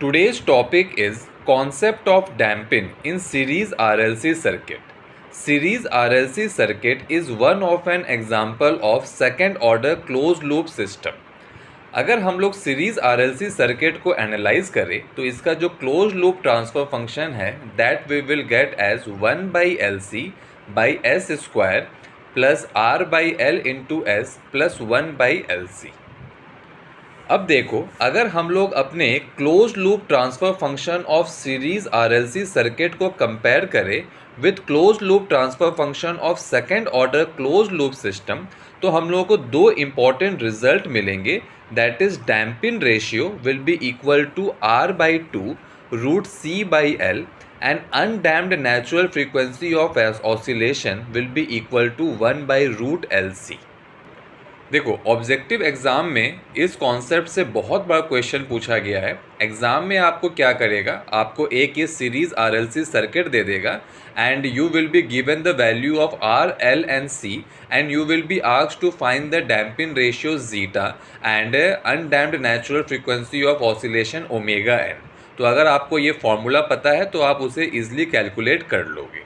Today's topic is concept of damping in series RLC circuit. Series RLC circuit is one of an example of second order closed loop system. अगर हम लोग series RLC circuit को analyse करें तो इसका जो close loop transfer function है that we will get as 1/LC/S² plus R/L into S plus 1/LC। अब देखो, अगर हम लोग अपने close loop transfer function of series RLC circuit को कंपेयर करें with close loop transfer function of second order close loop system, तो हम लोगों को दो इंपॉर्टेंट रिजल्ट मिलेंगे। That is damping ratio will be equal to R/2 root C/L and undamped natural frequency of oscillation will be equal to 1/√LC। देखो, objective exam में इस concept से बहुत बड़ा क्वेश्चन पूछा गया है। एग्ज़ाम में आपको क्या करेगा, आपको एक ये सीरीज RLC सर्किट दे देगा and you will be given the value of R, L and C and you will be asked to find the damping ratio zeta and undamped natural frequency of oscillation omega n। तो अगर आपको ये formula पता है तो आप उसे easily calculate कर लोगे।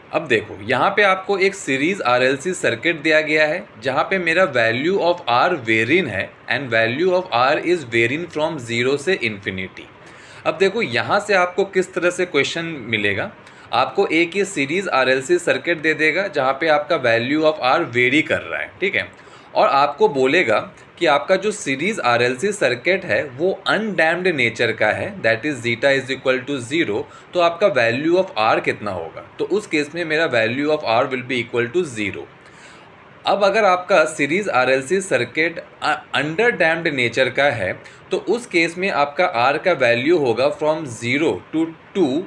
अब देखो, यहाँ पे आपको एक सीरीज RLC सर्किट दिया गया है जहाँ पे मेरा वैल्यू ऑफ R वेरिन है and value of R is varying from 0 से इन्फिनिटी। अब देखो, यहाँ से आपको किस तरह से क्वेश्चन मिलेगा। आपको एक ये सीरीज RLC सर्किट दे देगा जहाँ पे आपका वैल्यू ऑफ R वेरी कर रहा है, ठीक है, और आपको बोलेगा कि आपका जो सीरीज RLC सर्किट है वो अनडैम्प्ड नेचर का है, that is zeta is equal to 0। तो आपका वैल्यू ऑफ R कितना होगा, तो उस केस में मेरा value of R will be equal to 0। अब अगर आपका series RLC circuit under damped nature का है तो उस केस में आपका R का वैल्यू होगा फ्रॉम 0 to 2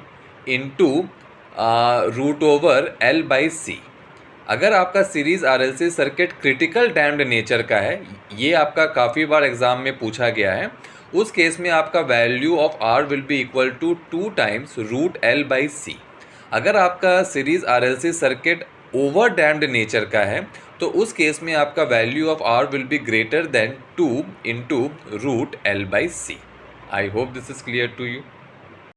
इंटू √L/C। अगर आपका series RLC circuit critical damped nature का है, ये आपका काफ़ी बार एग्जाम में पूछा गया है, उस केस में आपका value of R will be equal to 2 times √L/C। अगर आपका series RLC circuit over damped nature का है तो उस केस में आपका value of R will be greater than 2 into √L/C। I hope this is clear to you.